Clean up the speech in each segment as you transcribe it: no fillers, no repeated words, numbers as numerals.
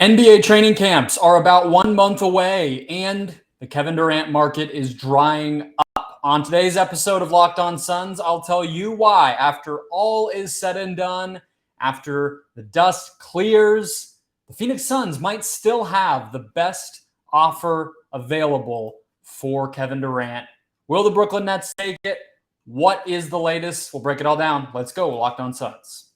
NBA training camps are about 1 month away, and the Kevin Durant market is drying up. On today's episode of Locked On Suns, I'll tell you why. After all is said and done, after the dust clears, the Phoenix Suns might still have the best offer available for Kevin Durant. Will the Brooklyn Nets take it? What is the latest? We'll break it all down. Let's go. Locked On Suns.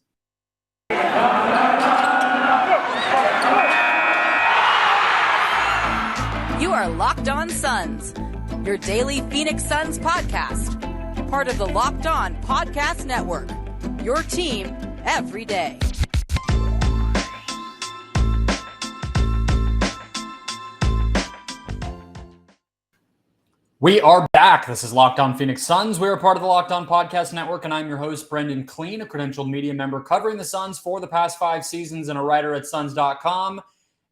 You are Locked On Suns, your daily Phoenix Suns podcast. Part of the Locked On Podcast Network, your team every day. We are back. This is Locked On Phoenix Suns. We are part of the Locked On Podcast Network, and I'm your host, Brendon Kleen, a credentialed media member covering the Suns for the past 5 seasons and a writer at Suns.com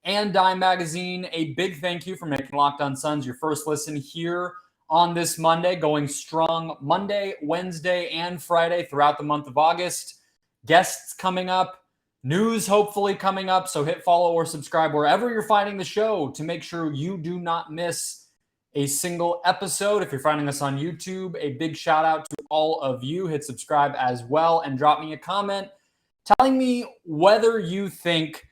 and Dime Magazine. A big thank you for making Locked On Suns your first listen here on this Monday, going strong Monday, Wednesday, and Friday throughout the month of August. Guests coming up, news hopefully coming up, so hit follow or subscribe wherever you're finding the show to make sure you do not miss a single episode. If you're finding us on YouTube, a big shout out to all of you. Hit subscribe as well and drop me a comment telling me whether you think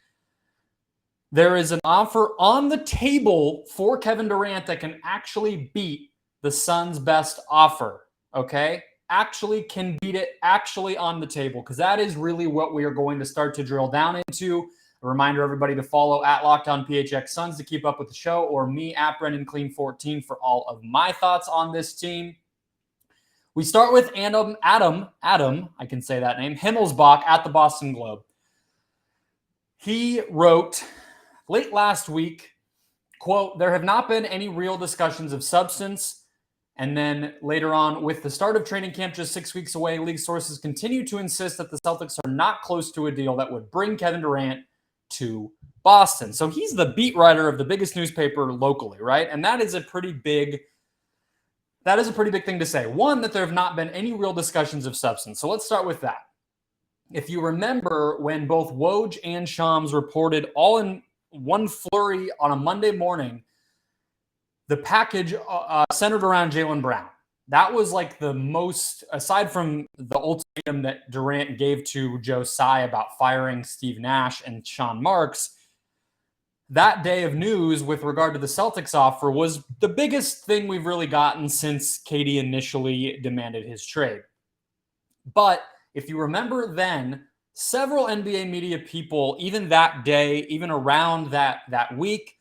there is an offer on the table for Kevin Durant that can actually beat the Suns' best offer, okay? Actually can beat it, actually on the table, because that is really what we are going to start to drill down into. A reminder, everybody, to follow at Locked On PHX Suns to keep up with the show, or me at Brendon Kleen 14 for all of my thoughts on this team. We start with Adam, I can say that name, Himmelsbach at the Boston Globe. He wrote late last week, quote, "There have not been any real discussions of substance." And then later on, with the start of training camp just 6 weeks away, league sources continue to insist that the Celtics are not close to a deal that would bring Kevin Durant to Boston. So he's the beat writer of the biggest newspaper locally, right? And that is a pretty big thing to say. One, that there have not been any real discussions of substance. So let's start with that. If you remember when both Woj and Shams reported all in one flurry on a Monday morning, the package centered around Jaylen Brown. That was like the most, aside from the ultimatum that Durant gave to Joe Tsai about firing Steve Nash and Sean Marks, that day of news with regard to the Celtics offer was the biggest thing we've really gotten since KD initially demanded his trade. But if you remember then, several NBA media people, even that day, even around that week,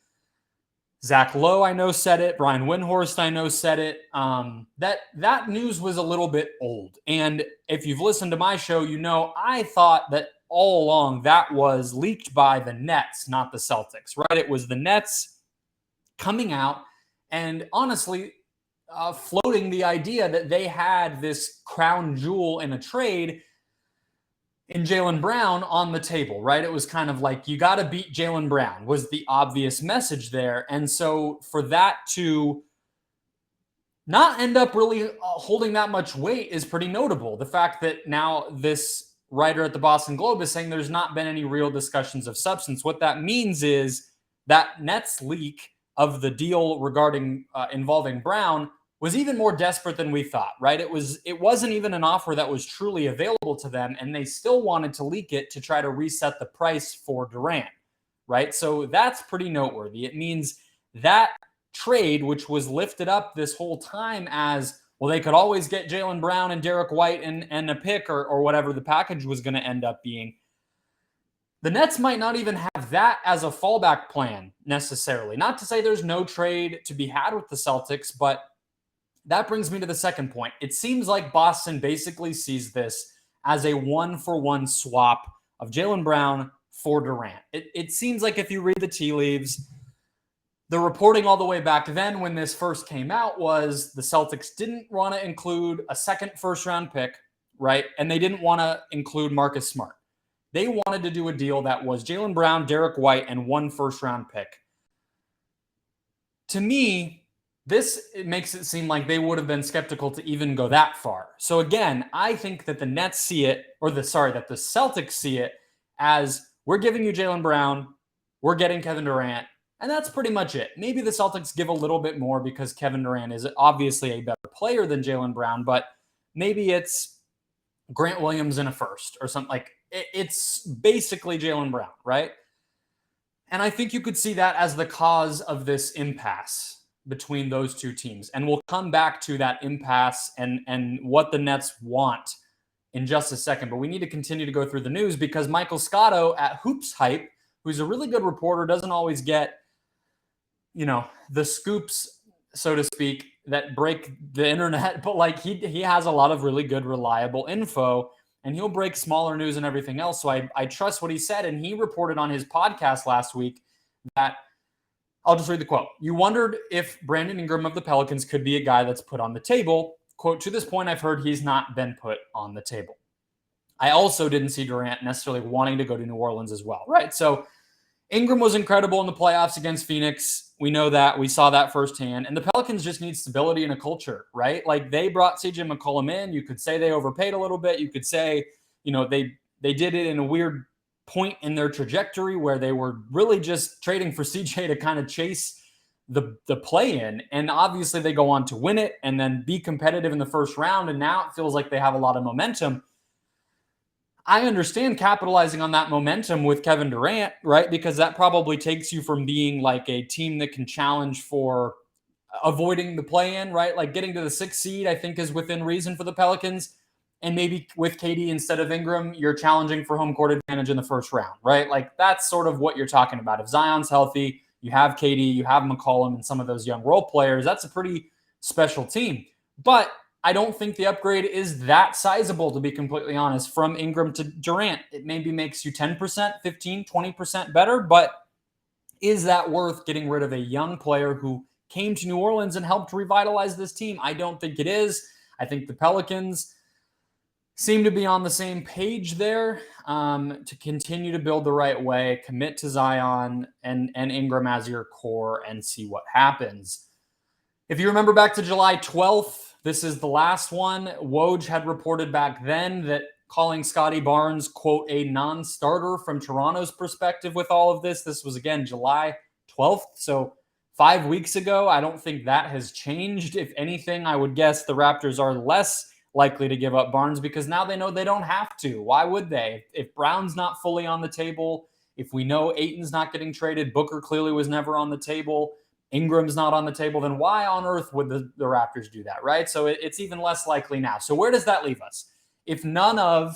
Zach Lowe, I know, said it. Brian Windhorst, I know, said it. That news was a little bit old. And if you've listened to my show, you know I thought that all along that was leaked by the Nets, not the Celtics, right? It was the Nets coming out and honestly floating the idea that they had this crown jewel in a trade in Jaylen Brown on the table, right? It was kind of like, you got to beat Jaylen Brown was the obvious message there. And so for that to not end up really holding that much weight is pretty notable. The fact that now this writer at the Boston Globe is saying there's not been any real discussions of substance. What that means is that Nets leak of the deal regarding involving Brown was even more desperate than we thought, right? It wasn't even an offer that was truly available to them, and they still wanted to leak it to try to reset the price for Durant, right? So that's pretty noteworthy. It means that trade, which was lifted up this whole time as, well, they could always get Jaylen Brown and Derek White and a pick or whatever the package was going to end up being. The Nets might not even have that as a fallback plan necessarily. Not to say there's no trade to be had with the Celtics, but that brings me to the second point. It seems like Boston basically sees this as a one-for-one swap of Jaylen Brown for Durant. It seems like if you read the tea leaves, the reporting all the way back then when this first came out was the Celtics didn't want to include a second first-round pick, right? And they didn't want to include Marcus Smart. They wanted to do a deal that was Jaylen Brown, Derek White, and one first-round pick. To me, it makes it seem like they would have been skeptical to even go that far. So again, I think that the Nets see it, that the Celtics see it as, we're giving you Jaylen Brown, we're getting Kevin Durant, and that's pretty much it. Maybe the Celtics give a little bit more because Kevin Durant is obviously a better player than Jaylen Brown, but maybe it's Grant Williams in a first or something. Like, it's basically Jaylen Brown, right? And I think you could see that as the cause of this impasse between those two teams. And we'll come back to that impasse and what the Nets want in just a second. But we need to continue to go through the news because Michael Scotto at Hoops Hype, who's a really good reporter, doesn't always get, the scoops, so to speak, that break the internet. But like he has a lot of really good, reliable info. And he'll break smaller news and everything else. So I trust what he said. And he reported on his podcast last week that, I'll just read the quote. You wondered if Brandon Ingram of the Pelicans could be a guy that's put on the table. Quote, to this point, I've heard he's not been put on the table. I also didn't see Durant necessarily wanting to go to New Orleans as well, right? So Ingram was incredible in the playoffs against Phoenix. We know that. We saw that firsthand. And the Pelicans just need stability and a culture, right? Like, they brought CJ McCollum in. You could say they overpaid a little bit. You could say, they did it in a weird point in their trajectory where they were really just trading for CJ to kind of chase the play-in. And obviously they go on to win it and then be competitive in the first round. And now it feels like they have a lot of momentum. I understand capitalizing on that momentum with Kevin Durant, right? Because that probably takes you from being like a team that can challenge for avoiding the play-in, right? Like getting to the 6th seed, I think, is within reason for the Pelicans. And maybe with KD instead of Ingram, you're challenging for home court advantage in the first round, right? Like, that's sort of what you're talking about. If Zion's healthy, you have KD, you have McCollum, and some of those young role players, that's a pretty special team. But I don't think the upgrade is that sizable, to be completely honest, from Ingram to Durant. It maybe makes you 10%, 15, 20% better, but is that worth getting rid of a young player who came to New Orleans and helped revitalize this team? I don't think it is. I think the Pelicans seem to be on the same page there, to continue to build the right way, commit to Zion and Ingram as your core, and see what happens. If you remember back to July 12th, this is the last one. Woj had reported back then that calling Scottie Barnes, quote, a non-starter from Toronto's perspective with all of this. This was, again, July 12th. So 5 weeks ago. I don't think that has changed. If anything, I would guess the Raptors are less likely to give up Barnes because now they know they don't have to. Why would they? If Brown's not fully on the table, if we know Ayton's not getting traded, Booker clearly was never on the table, Ingram's not on the table, then why on earth would the Raptors do that, right? So it's even less likely now. So where does that leave us? If Ingram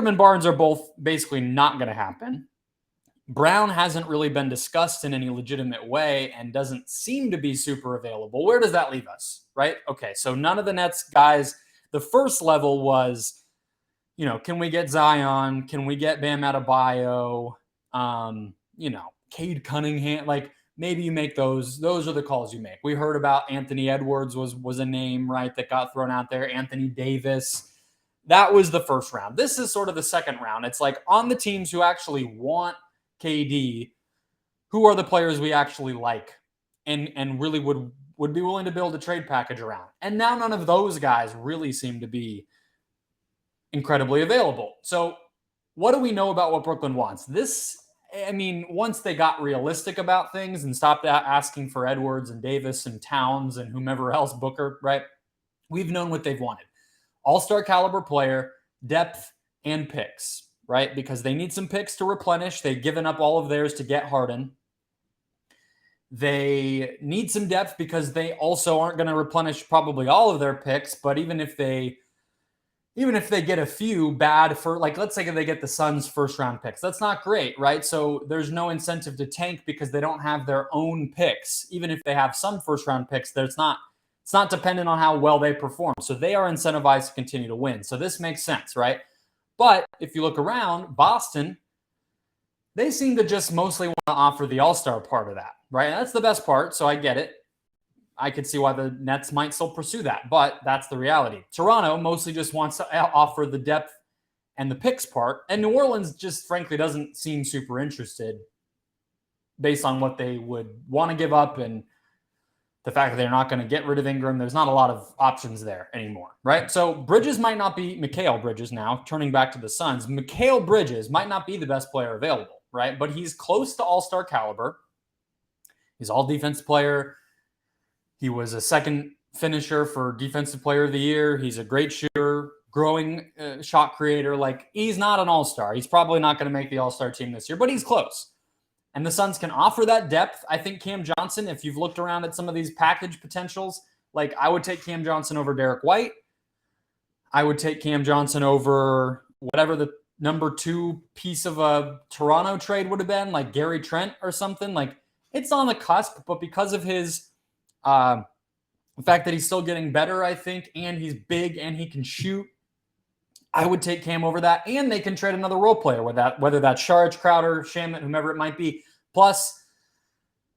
and Barnes are both basically not going to happen, Brown hasn't really been discussed in any legitimate way and doesn't seem to be super available. Where does that leave us, right? Okay, so none of the Nets guys, the first level was, can we get Zion? Can we get Bam Adebayo? Cade Cunningham, like maybe you make those are the calls you make. We heard about Anthony Edwards was a name, right, that got thrown out there. Anthony Davis. That was the first round. This is sort of the second round. It's like on the teams who actually want KD, who are the players we actually like and really would be willing to build a trade package around. And now none of those guys really seem to be incredibly available. So what do we know about what Brooklyn wants? Once they got realistic about things and stopped asking for Edwards and Davis and Towns and whomever else, Booker, right? We've known what they've wanted. All-star caliber player, depth, and picks, right? Because they need some picks to replenish. They've given up all of theirs to get Harden. They need some depth because they also aren't going to replenish probably all of their picks, but even if they get a few bad for, like, let's say they get the Suns first round picks, that's not great, right? So there's no incentive to tank because they don't have their own picks. Even if they have some first round picks, it's not dependent on how well they perform. So they are incentivized to continue to win. So this makes sense, right? But if you look around, Boston, they seem to just mostly want to offer the all-star part of that, right? And that's the best part, so I get it. I could see why the Nets might still pursue that, but that's the reality. Toronto mostly just wants to offer the depth and the picks part, and New Orleans just frankly doesn't seem super interested based on what they would want to give up and the fact that they're not going to get rid of Ingram. There's not a lot of options there anymore, right? So Bridges might not be Mikal Bridges now, turning back to the Suns. Mikal Bridges might not be the best player available. right? But he's close to all-star caliber. He's all defensive player. He was a second finisher for defensive player of the year. He's a great shooter, growing shot creator. Like, he's not an all-star. He's probably not going to make the all-star team this year, but he's close. And the Suns can offer that depth. I think Cam Johnson, if you've looked around at some of these package potentials, like, I would take Cam Johnson over Derek White. I would take Cam Johnson over whatever the number 2 piece of a Toronto trade would have been, like Gary Trent or something. Like, it's on the cusp, but because of his the fact that he's still getting better, I think, and he's big and he can shoot, I would take Cam over that. And they can trade another role player with that, whether that's Saric, Crowder, Shamet, whomever it might be. Plus,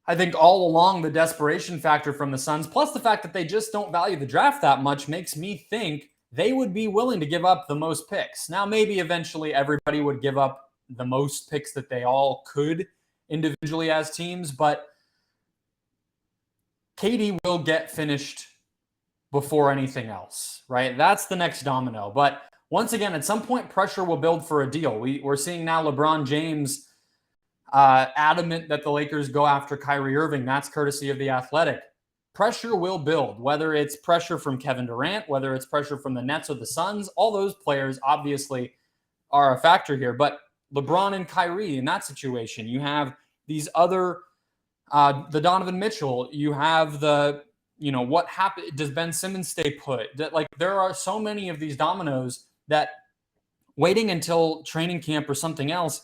I think all along the desperation factor from the Suns, plus the fact that they just don't value the draft that much, makes me think they would be willing to give up the most picks. Now, maybe eventually everybody would give up the most picks that they all could individually as teams, but KD will get finished before anything else, right? That's the next domino. But once again, at some point, pressure will build for a deal. We're seeing now LeBron James adamant that the Lakers go after Kyrie Irving. That's courtesy of The Athletic. Pressure will build, whether it's pressure from Kevin Durant, whether it's pressure from the Nets or the Suns. All those players obviously are a factor here. But LeBron and Kyrie, in that situation, you have these other, the Donovan Mitchell, you have the, what happened? Does Ben Simmons stay put? Like, there are so many of these dominoes that waiting until training camp or something else,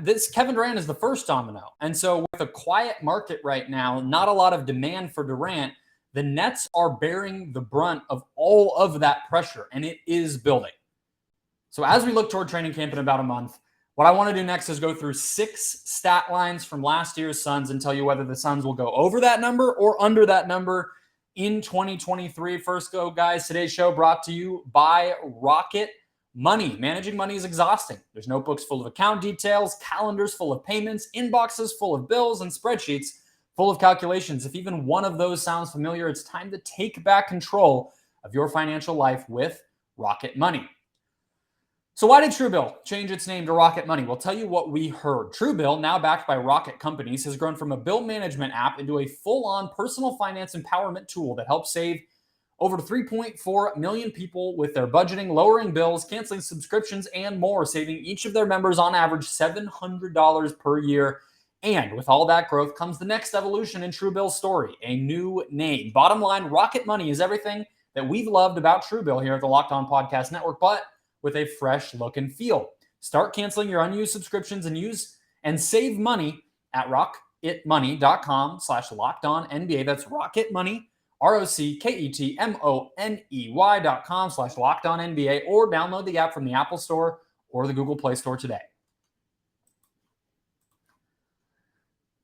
this Kevin Durant is the first domino. And so with a quiet market right now, not a lot of demand for Durant, the Nets are bearing the brunt of all of that pressure, and it is building. So as we look toward training camp in about a month, what I want to do next is go through 6 stat lines from last year's Suns and tell you whether the Suns will go over that number or under that number in 2023. First go, guys. Today's show brought to you by Rocket Money. Managing money is exhausting. There's notebooks full of account details, calendars full of payments, inboxes full of bills, and spreadsheets full of calculations. If even one of those sounds familiar, it's time to take back control of your financial life with Rocket Money. So why did Truebill change its name to Rocket Money? We'll tell you what we heard. Truebill, now backed by Rocket Companies, has grown from a bill management app into a full-on personal finance empowerment tool that helps save over 3.4 million people with their budgeting, lowering bills, canceling subscriptions, and more, saving each of their members on average $700 per year. And with all that growth comes the next evolution in Truebill's story, a new name. Bottom line, Rocket Money is everything that we've loved about Truebill here at the Locked On Podcast Network, but with a fresh look and feel. Start canceling your unused subscriptions and save money at rocketmoney.com/LockedOnNBA. That's RocketMoney, RocketMoney.com/LockedOnNBA, or download the app from the Apple Store or the Google Play Store today.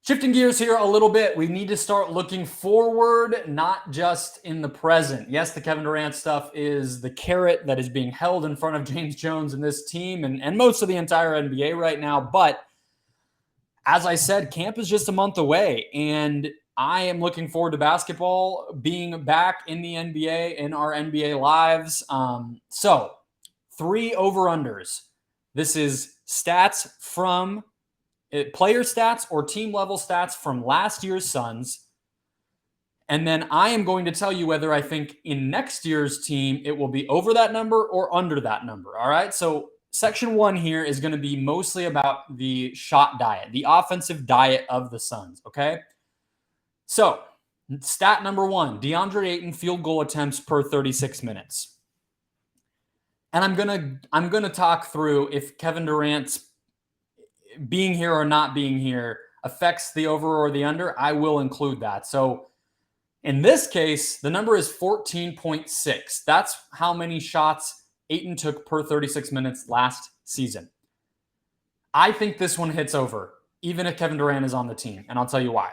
Shifting gears here a little bit, we need to start looking forward, not just in the present. Yes, the Kevin Durant stuff is the carrot that is being held in front of James Jones and this team and most of the entire NBA right now. But as I said, camp is just a month away, and I am looking forward to basketball being back in the NBA, in our NBA lives. So 3 over-unders. This is stats from player stats or team level stats from last year's Suns. And then I am going to tell you whether I think in next year's team it will be over that number or under that number. All right. So section 1 here is going to be mostly about the shot diet, the offensive diet of the Suns. Okay. So stat number 1, DeAndre Ayton field goal attempts per 36 minutes. And I'm going to talk through if Kevin Durant's being here or not being here affects the over or the under. I will include that. So in this case, the number is 14.6. That's how many shots Ayton took per 36 minutes last season. I think this one hits over, even if Kevin Durant is on the team, and I'll tell you why.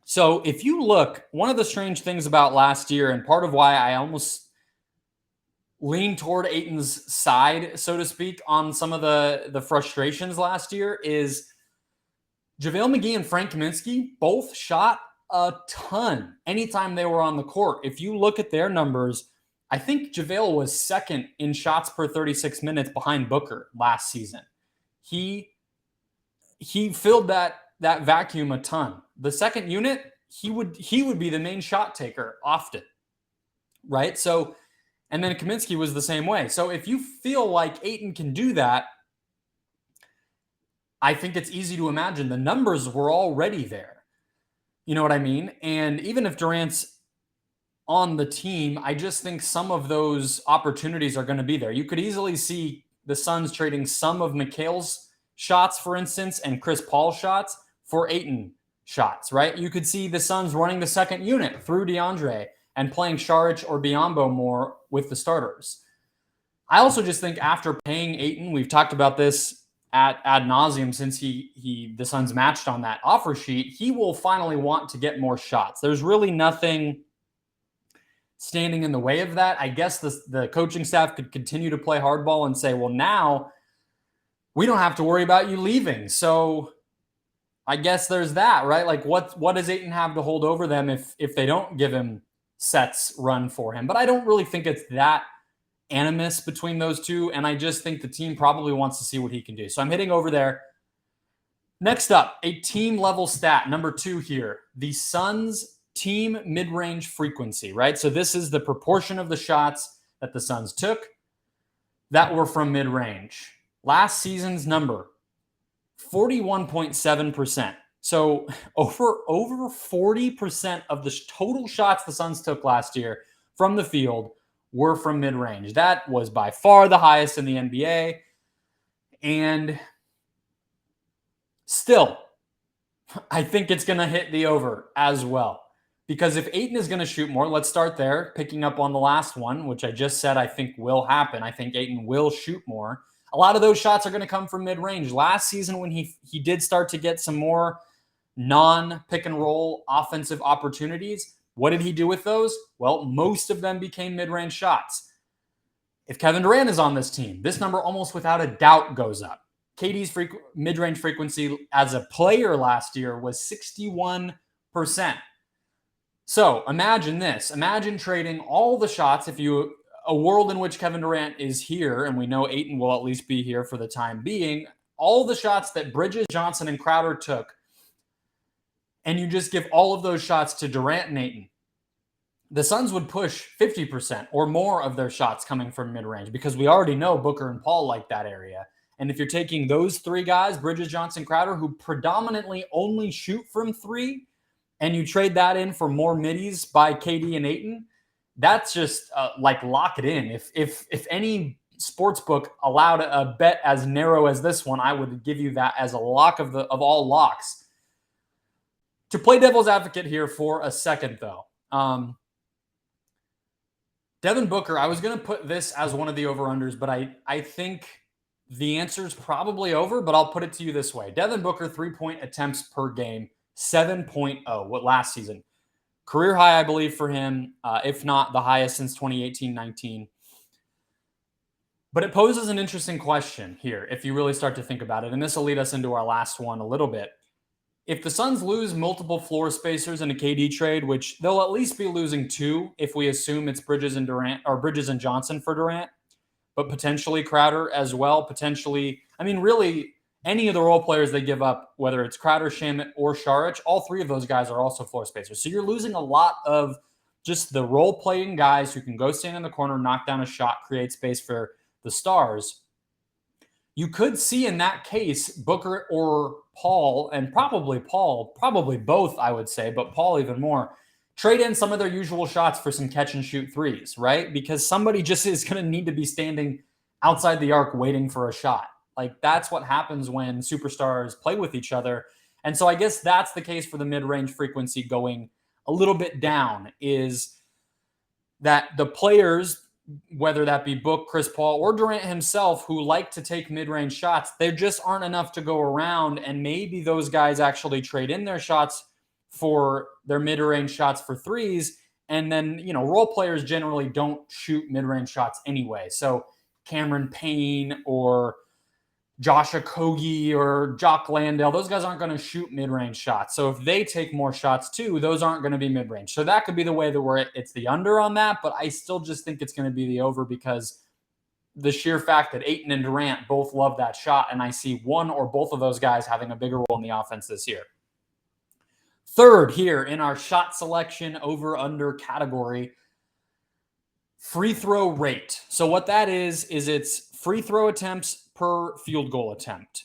So if you look, one of the strange things about last year, and part of why I almost lean toward Ayton's side, so to speak, on some of the frustrations last year, is JaVale McGee and Frank Kaminsky both shot a ton anytime they were on the court. If you look at their numbers, I think JaVale was second in shots per 36 minutes behind Booker last season. He he filled that vacuum a ton. The second unit, he would be the main shot taker often, right? So, and then Kaminsky was the same way. So if you feel like Ayton can do that, I think it's easy to imagine the numbers were already there. You know what I mean? And even if Durant's on the team, I just think some of those opportunities are going to be there. You could easily see the Suns trading some of Mikhail's shots, for instance, and Chris Paul's shots for Ayton shots, right? You could see the Suns running the second unit through DeAndre and playing Saric or Biyombo more with the starters. I also just think after paying Ayton, we've talked about this ad nauseum since the Suns matched on that offer sheet, he will finally want to get more shots. There's really nothing standing in the way of that. I guess the coaching staff could continue to play hardball and say, well, now we don't have to worry about you leaving. So I guess there's that, right? Like what does Ayton have to hold over them if they don't give him sets run for him? But I don't really think it's that animus between those two. And I just think the team probably wants to see what he can do. So I'm hitting over there. Next up, a team level stat, number 2 here. The Suns team mid-range frequency, right? So this is the proportion of the shots that the Suns took that were from mid-range. Last season's number, 41.7%. So over 40% of the total shots the Suns took last year from the field were from mid-range. That was by far the highest in the NBA. And still, I think it's going to hit the over as well. Because if Ayton is going to shoot more, let's start there, picking up on the last one, which I just said I think will happen. I think Ayton will shoot more. A lot of those shots are going to come from mid-range. Last season when he did start to get some more non-pick-and-roll offensive opportunities, what did he do with those? Well, most of them became mid-range shots. If Kevin Durant is on this team, this number almost without a doubt goes up. KD's mid-range frequency as a player last year was 61%. So imagine this. Imagine trading all the shots a world in which Kevin Durant is here, and we know Ayton will at least be here for the time being, all the shots that Bridges, Johnson, and Crowder took, and you just give all of those shots to Durant and Ayton, the Suns would push 50% or more of their shots coming from mid-range because we already know Booker and Paul like that area. And if you're taking those 3 guys, Bridges, Johnson, Crowder, who predominantly only shoot from 3, and you trade that in for more middies by KD and Ayton, that's just like lock it in. If any sports book allowed a bet as narrow as this one, I would give you that as a lock of all locks. To play devil's advocate here for a second, though, Devin Booker, I was going to put this as one of the over-unders, but I think the answer is probably over, but I'll put it to you this way. Devin Booker, 3-point attempts per game, 7.0, what last season. Career high, I believe, for him, if not the highest since 2018-19. But it poses an interesting question here if you really start to think about it, and this will lead us into our last one a little bit. If the Suns lose multiple floor spacers in a KD trade, which they'll at least be losing 2 if we assume it's Bridges and Durant or Bridges and Johnson for Durant, but potentially Crowder as well, potentially, I mean, really any of the role players they give up, whether it's Crowder, Shamet, or Saric, all 3 of those guys are also floor spacers. So you're losing a lot of just the role-playing guys who can go stand in the corner, knock down a shot, create space for the stars. You could see in that case Booker or Paul, and probably both, I would say, but Paul even more, trade in some of their usual shots for some catch-and-shoot threes, right? Because somebody just is going to need to be standing outside the arc waiting for a shot. Like, that's what happens when superstars play with each other. And so I guess that's the case for the mid-range frequency going a little bit down, is that the players, whether that be Book, Chris Paul, or Durant himself, who like to take mid-range shots, there just aren't enough to go around. And maybe those guys actually trade in their shots for their mid-range shots for threes. And then, role players generally don't shoot mid-range shots anyway. So Cameron Payne or Josh Okogie or Jock Landale, those guys aren't going to shoot mid-range shots. So if they take more shots too, those aren't going to be mid-range. So that could be the way that it's the under on that, but I still just think it's going to be the over because the sheer fact that Ayton and Durant both love that shot, and I see one or both of those guys having a bigger role in the offense this year. Third here in our shot selection over-under category, free throw rate. So what that is it's free throw attempts per field goal attempt.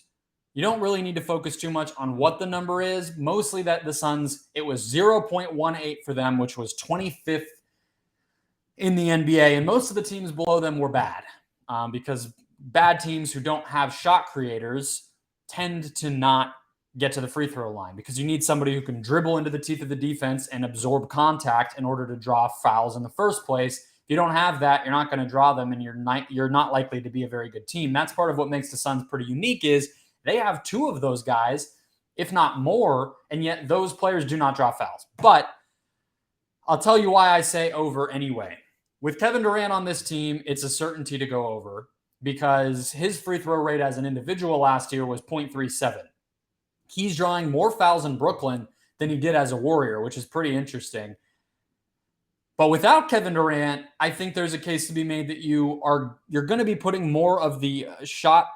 You don't really need to focus too much on what the number is. Mostly that the Suns, it was 0.18 for them, which was 25th in the NBA. And most of the teams below them were bad because bad teams who don't have shot creators tend to not get to the free throw line because you need somebody who can dribble into the teeth of the defense and absorb contact in order to draw fouls in the first place. If you don't have that, you're not going to draw them, and you're not likely to be a very good team. That's part of what makes the Suns pretty unique is they have two of those guys, if not more, and yet those players do not draw fouls. But I'll tell you why I say over anyway. With Kevin Durant on this team, it's a certainty to go over because his free throw rate as an individual last year was 0.37. He's drawing more fouls in Brooklyn than he did as a Warrior, which is pretty interesting. But without Kevin Durant, I think there's a case to be made that you're going to be putting more of the shot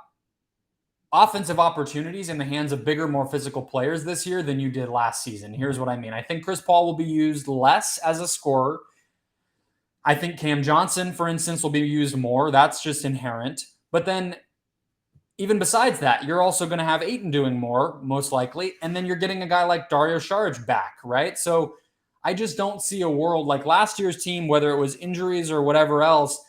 offensive opportunities in the hands of bigger, more physical players this year than you did last season. Here's what I mean. I think Chris Paul will be used less as a scorer. I think Cam Johnson, for instance, will be used more. That's just inherent. But then even besides that, you're also going to have Ayton doing more, most likely. And then you're getting a guy like Dario Saric back, right? So I just don't see a world like last year's team, whether it was injuries or whatever else,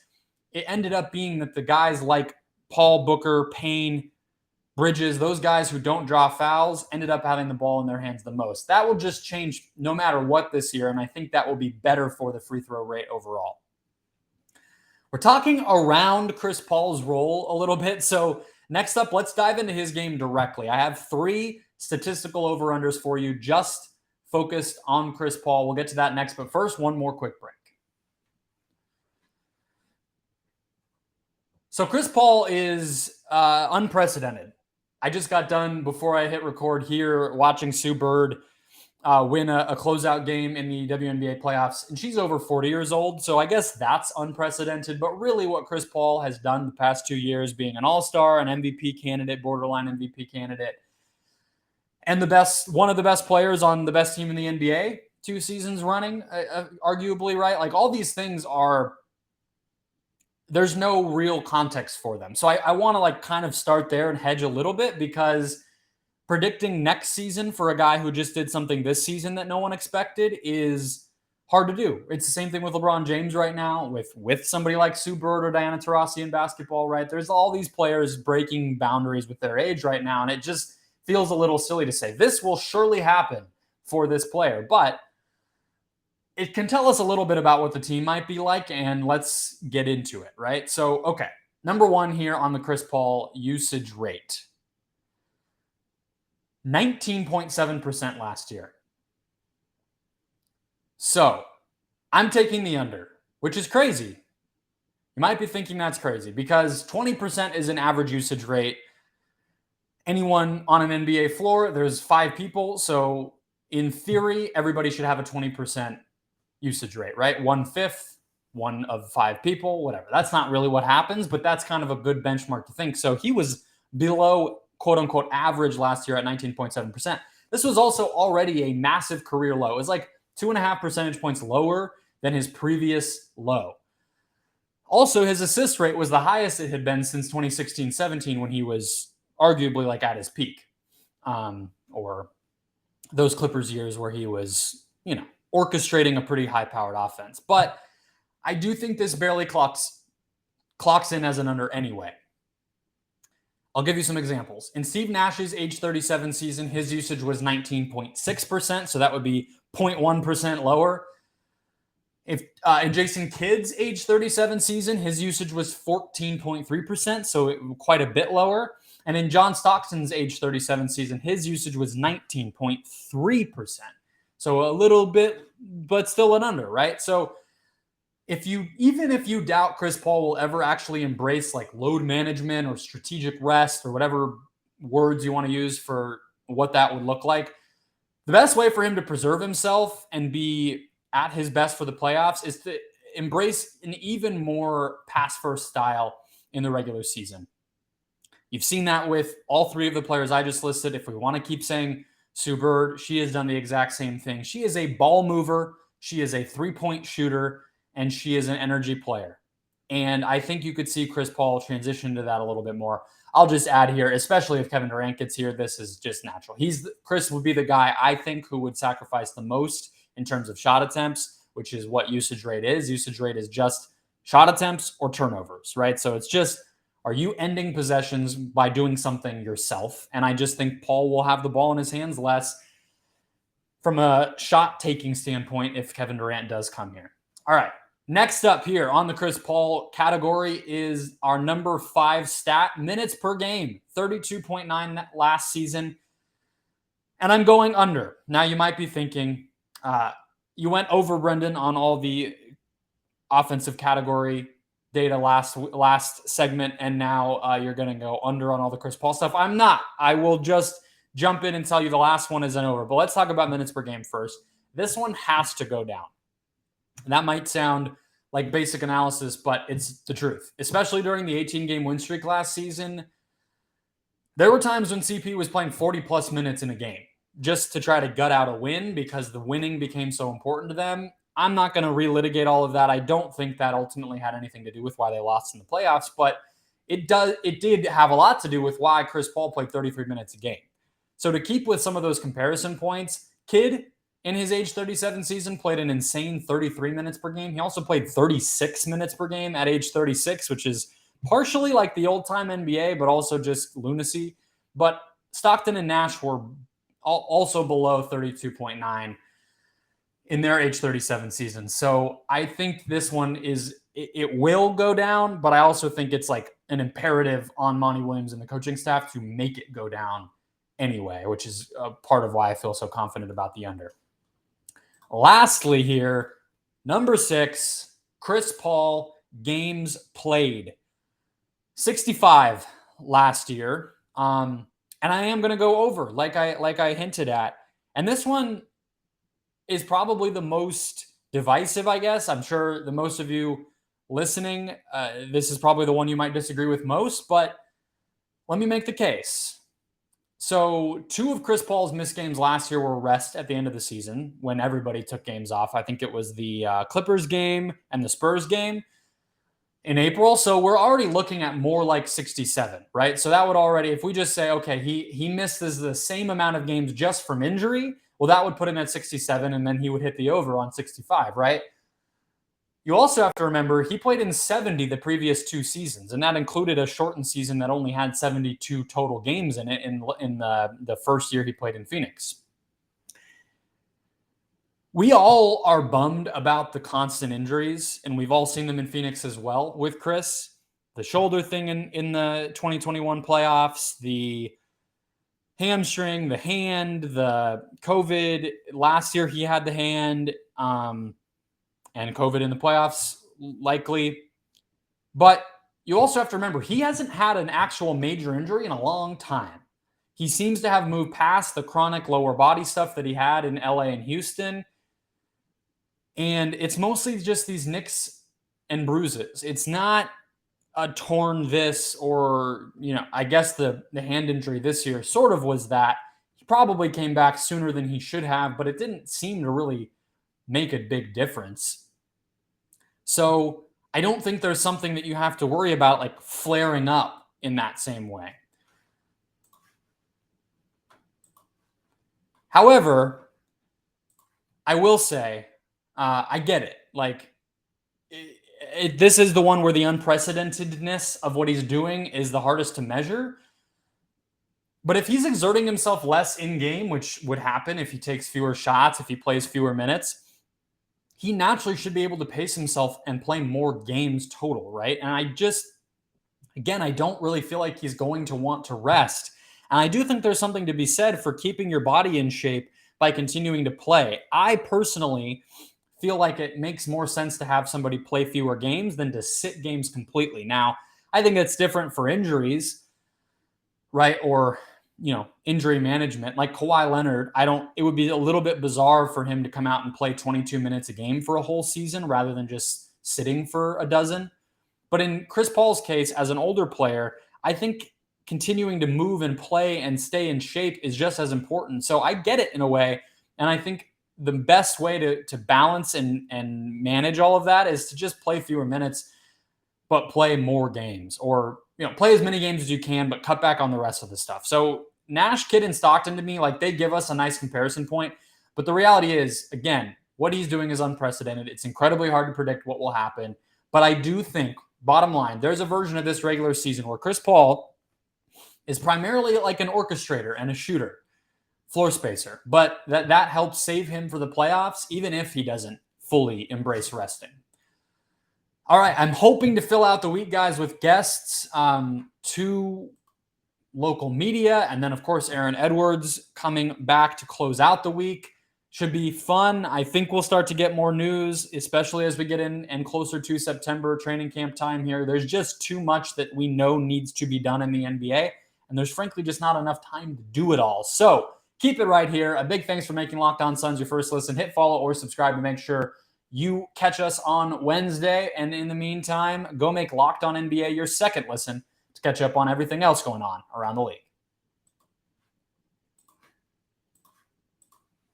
it ended up being that the guys like Paul, Booker, Payne, Bridges, those guys who don't draw fouls ended up having the ball in their hands the most. That will just change no matter what this year, and I think that will be better for the free throw rate overall. We're talking around Chris Paul's role a little bit, so next up, let's dive into his game directly. I have 3 statistical over-unders for you just focused on Chris Paul. We'll get to that next, but first, one more quick break. So Chris Paul is unprecedented. I just got done before I hit record here watching Sue Bird win a closeout game in the WNBA playoffs, and she's over 40 years old, so I guess that's unprecedented. But really what Chris Paul has done the past 2 years, being an all-star, an MVP candidate, borderline MVP candidate, and one of the best players on the best team in the NBA 2 seasons running, arguably, right? Like all these things there's no real context for them. So I want to kind of start there and hedge a little bit because predicting next season for a guy who just did something this season that no one expected is hard to do. It's the same thing with LeBron James right now, with somebody like Sue Bird or Diana Taurasi in basketball, right? There's all these players breaking boundaries with their age right now, and it just feels a little silly to say this will surely happen for this player. But it can tell us a little bit about what the team might be like, and let's get into it, right? So, okay, number 1 here on the Chris Paul usage rate. 19.7% last year. So, I'm taking the under, which is crazy. You might be thinking that's crazy because 20% is an average usage rate. Anyone on an NBA floor, there's 5 people, so in theory, everybody should have a 20% usage rate, right? 1/5, 1 of 5 people, whatever. That's not really what happens, but that's kind of a good benchmark to think. So he was below quote unquote average last year at 19.7%. This was also already a massive career low. It was like 2.5 percentage points lower than his previous low. Also, his assist rate was the highest it had been since 2016-17 when he was arguably at his peak, or those Clippers years where he was, orchestrating a pretty high-powered offense. But I do think this barely clocks in as an under anyway. I'll give you some examples. In Steve Nash's age 37 season, his usage was 19.6%, so that would be 0.1% lower. If in Jason Kidd's age 37 season, his usage was 14.3%, so quite a bit lower. And in John Stockton's age 37 season, his usage was 19.3%. So a little bit, but still an under, right? So even if you doubt Chris Paul will ever actually embrace load management or strategic rest or whatever words you want to use for what that would look like, the best way for him to preserve himself and be at his best for the playoffs is to embrace an even more pass-first style in the regular season. You've seen that with all three of the players I just listed. If we want to keep saying Sue Bird, she has done the exact same thing. She is a ball mover. She is a three-point shooter, and she is an energy player. And I think you could see Chris Paul transition to that a little bit more. I'll just add here, especially if Kevin Durant gets here, this is just natural. Chris would be the guy, I think, who would sacrifice the most in terms of shot attempts, which is what usage rate is. Usage rate is just shot attempts or turnovers, right? So it's just, are you ending possessions by doing something yourself? And I just think Paul will have the ball in his hands less from a shot-taking standpoint if Kevin Durant does come here. All right. Next up here on the Chris Paul category is our number 5 stat, minutes per game, 32.9 last season. And I'm going under. Now you might be thinking, you went over, Brendon, on all the offensive category data last segment, and now you're going to go under on all the Chris Paul stuff. I'm not. I will just jump in and tell you the last one isn't over. But let's talk about minutes per game first. This one has to go down. And that might sound like basic analysis, but it's the truth. Especially during the 18-game win streak last season, there were times when CP was playing 40-plus minutes in a game just to try to gut out a win because the winning became so important to them. I'm not going to relitigate all of that. I don't think that ultimately had anything to do with why they lost in the playoffs, but it did have a lot to do with why Chris Paul played 33 minutes a game. So to keep with some of those comparison points, Kidd, in his age 37 season, played an insane 33 minutes per game. He also played 36 minutes per game at age 36, which is partially like the old-time NBA, but also just lunacy. But Stockton and Nash were also below 32.9 in their age 37 season. So I think this one it will go down, but I also think it's like an imperative on Monty Williams and the coaching staff to make it go down anyway, which is a part of why I feel so confident about the under. Lastly here, number 6, Chris Paul games played. 65 last year. And I am going to go over like I hinted at. And this one is probably the most divisive, I guess. I'm sure the most of you listening, this is probably the one you might disagree with most, but let me make the case. So 2 of Chris Paul's missed games last year were rest at the end of the season when everybody took games off. I think it was the Clippers game and the Spurs game in April. So we're already looking at more like 67, right? So that would already, if we just say, okay, he misses the same amount of games just from injury, well, that would put him at 67, and then he would hit the over on 65, right? You also have to remember he played in 70 the previous 2 seasons, and that included a shortened season that only had 72 total games in it in the first year he played in Phoenix. We all are bummed about the constant injuries, and we've all seen them in Phoenix as well with Chris. The shoulder thing in the 2021 playoffs, the hamstring, the hand, the COVID. Last year he had the hand, and COVID in the playoffs, likely. But you also have to remember, he hasn't had an actual major injury in a long time. He seems to have moved past the chronic lower body stuff that he had in LA and Houston. And it's mostly just these nicks and bruises. It's not a torn this or, I guess the hand injury this year sort of was that. He probably came back sooner than he should have, but it didn't seem to really make a big difference. So I don't think there's something that you have to worry about like flaring up in that same way. However, I will say, I get it. Like, this is the one where the unprecedentedness of what he's doing is the hardest to measure. But if he's exerting himself less in game, which would happen if he takes fewer shots, if he plays fewer minutes, he naturally should be able to pace himself and play more games total, right? And I don't really feel like he's going to want to rest. And I do think there's something to be said for keeping your body in shape by continuing to play. I personally feel like it makes more sense to have somebody play fewer games than to sit games completely. Now, I think that's different for injuries, right? Or, injury management. Like Kawhi Leonard, it would be a little bit bizarre for him to come out and play 22 minutes a game for a whole season rather than just sitting for a dozen. But in Chris Paul's case, as an older player, I think continuing to move and play and stay in shape is just as important. So I get it in a way. And I think the best way to balance and manage all of that is to just play fewer minutes, but play more games, or play as many games as you can, but cut back on the rest of the stuff. So Nash, Kidd, and Stockton, to me, like, they give us a nice comparison point. But the reality is, again, what he's doing is unprecedented. It's incredibly hard to predict what will happen. But I do think, bottom line, there's a version of this regular season where Chris Paul is primarily like an orchestrator and a shooter, floor spacer. But that helps save him for the playoffs, even if he doesn't fully embrace resting. All right, I'm hoping to fill out the week, guys, with guests, to local media, and then, of course, Aaron Edwards coming back to close out the week. Should be fun. I think we'll start to get more news, especially as we get in and closer to September training camp time here. There's just too much that we know needs to be done in the NBA, and there's frankly just not enough time to do it all. So keep it right here. A big thanks for making Locked On Suns your first listen. Hit follow or subscribe to make sure you catch us on Wednesday. And in the meantime, go make Locked On NBA your second listen to catch up on everything else going on around the league.